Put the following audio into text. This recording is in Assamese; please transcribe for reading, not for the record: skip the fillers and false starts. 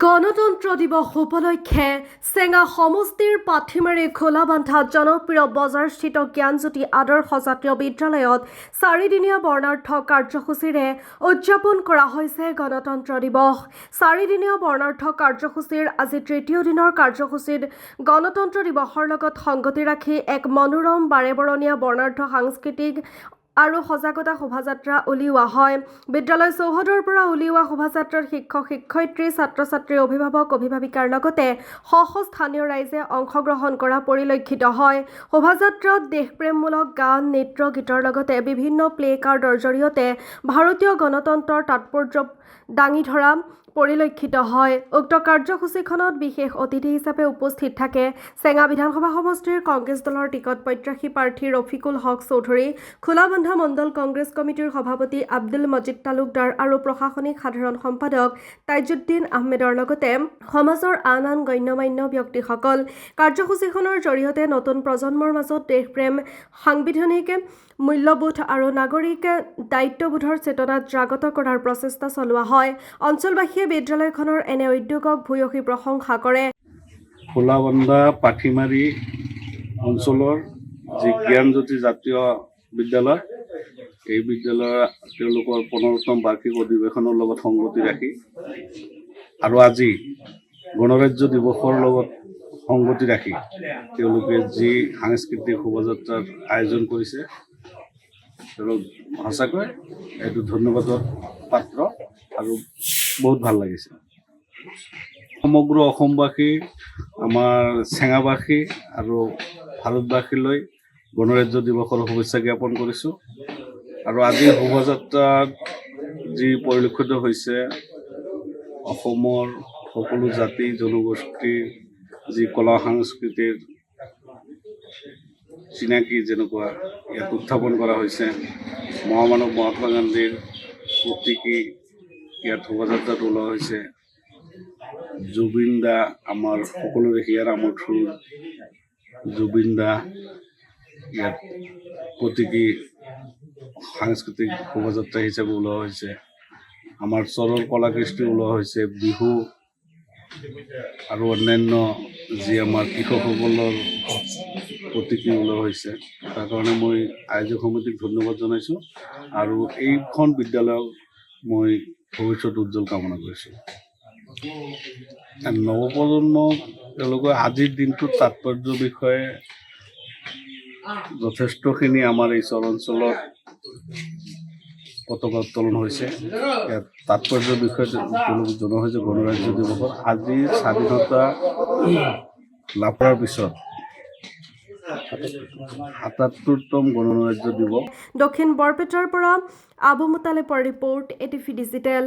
গণতন্ত্ৰ দিৱস উপলক্ষে চেঙা সমষ্টিৰ পাঠিমাৰী খোলাবান্ধা জনপ্ৰিয় বজাৰস্থিত জ্ঞানজ্যোতি আদৰ্শ জাতীয় বিদ্যালয়ত 4দিনীয়া বৰ্ণাঢ্য কাৰ্যসূচীৰে উদযাপন কৰা হৈছে গণতন্ত্ৰ দিৱস। 4দিনীয়া বৰ্ণাঢ্য কাৰ্যসূচীৰ আজি তৃতীয় দিনৰ কাৰ্যসূচীত গণতন্ত্ৰ দিৱসৰ লগত সংগতি ৰাখি এক মনোৰম বাৰেবৰণীয়া বৰ্ণাঢ্য সাংস্কৃতিক আৰু সজাগতা শোভাযাত্ৰা উলিওৱা হয়। বিদ্যালয় চৌহদৰ পৰা উলিওৱা শোভাযাত্ৰাত শিক্ষক শিক্ষয়িত্ৰী ছাত্ৰ ছাত্ৰী অভিভাৱক অভিভাৱিকাৰ লগতে শ স্থানীয় ৰাইজে অংশগ্ৰহণ কৰা পৰিলক্ষিত হয়। শোভাযাত্ৰাত দেশপ্ৰেমমূলক গান নৃত্য গীতৰ লগতে বিভিন্ন প্লে কাৰ্ডৰ জৰিয়তে ভাৰতীয় গণতন্ত্ৰৰ তাৎপৰ্য দাঙি ধৰা পৰিলক্ষিত হয়। উক্ত কাৰ্যসূচীখনত বিশেষ অতিথি হিচাপে উপস্থিত থাকে চেঙা বিধানসভা সমষ্টিৰ কংগ্ৰেছ দলৰ টিকট প্ৰত্যাশী প্ৰাৰ্থী ৰফিকুল হক চৌধুৰী, খোলাবান্ধা মণ্ডল কংগ্ৰেছ কমিটিৰ সভাপতি আব্দুল মজিদ তালুকদাৰ আৰু প্ৰশাসনিক সাধাৰণ সম্পাদক তাইজুদ্দিন আহমেদৰ লগতে সমাজৰ আন গণ্যমান্য ব্যক্তিসকল। কাৰ্যসূচীখনৰ জৰিয়তে নতুন প্ৰজন্মৰ মাজত দেশপ্ৰেম, সাংবিধানিক মূল্যবোধ আৰু নাগৰিক দায়িত্ববোধৰ চেতনা জাগ্ৰত কৰাৰ প্ৰচেষ্টা চলোৱা হয়। অঞ্চলবাসীয়ে বিদ্যালয়খনৰ এনে উদ্যোগক ভূয়সী প্ৰশংসা কৰে। খোলাবান্ধা পাঠিমাৰী অঞ্চলৰ যি জ্ঞানজ্যোতি জাতীয় বিদ্যালয়, এই বিদ্যালয়ৰ তেওঁলোকৰ 15তম বাৰ্ষিক অধিৱেশনৰ লগত সংগতি ৰাখি আৰু আজি গণৰাজ্য দিৱসৰ লগত সংগতি ৰাখি তেওঁলোকে যি সাংস্কৃতিক শোভাযাত্ৰাৰ আয়োজন কৰিছে, তেওঁলোক সঁচাকৈ এইটো ধন্যবাদৰ পাত্ৰ আৰু বহুত ভাল লাগিছে। সমগ্ৰ অসমবাসী, আমাৰ চেঙাবাসী আৰু ভাৰতবাসীলৈ গণৰাজ্য দিৱসৰ শুভেচ্ছা জ্ঞাপন কৰিছোঁ। আৰু আজি শোভাযাত্ৰাত যি পৰিলক্ষিত হৈছে, অসমৰ সকলো জাতি জনগোষ্ঠীৰ যি কলা সংস্কৃতিৰ চিনাকি যেনেকুৱা ইয়াত উত্থাপন কৰা হৈছে, মহামানৱ মহাত্মা গান্ধীৰ প্ৰতীকী ইয়াত শোভাযাত্ৰাত ওলোৱা হৈছে। জুবিন দা, আমাৰ সকলোৰে হিয়াৰ আমঠু জুবিন দা ইয়াত প্ৰতীকী সাংস্কৃতিক শোভাযাত্ৰা হিচাপে ওলোৱা হৈছে। আমাৰ চৰৰ কলাকৃষ্টি ওলোৱা হৈছে, বিহু আৰু অন্যান্য যি আমাৰ কৃষকসকলৰ প্ৰতীকী ওলোৱা হৈছে। তাৰ কাৰণে মই আয়োজক সমিতিক ধন্যবাদ জনাইছোঁ আৰু এইখন বিদ্যালয়ক মই ভৱিষ্যত উজ্জ্বল কামনা কৰিছোঁ। নৱপ্ৰজন্মক তেওঁলোকে আজিৰ দিনটোৰ তাৎপৰ্যৰ বিষয়ে যথেষ্টখিনি আমাৰ এই চৰ অঞ্চলত পতাকা উত্তোলন হৈছে। ইয়াত তাৎপৰ্যৰ বিষয়ে তেওঁলোক জনোৱা হৈছে গণৰাজ্য দিৱসত। আজি স্বাধীনতা লাভ কৰাৰ পিছত ৭৭তম গণৰাজ্য দিৱস। দক্ষিণ বৰপেটাৰ পৰা আবু মুতালিবৰ ৰিপৰ্ট, ATV ডিজিটেল।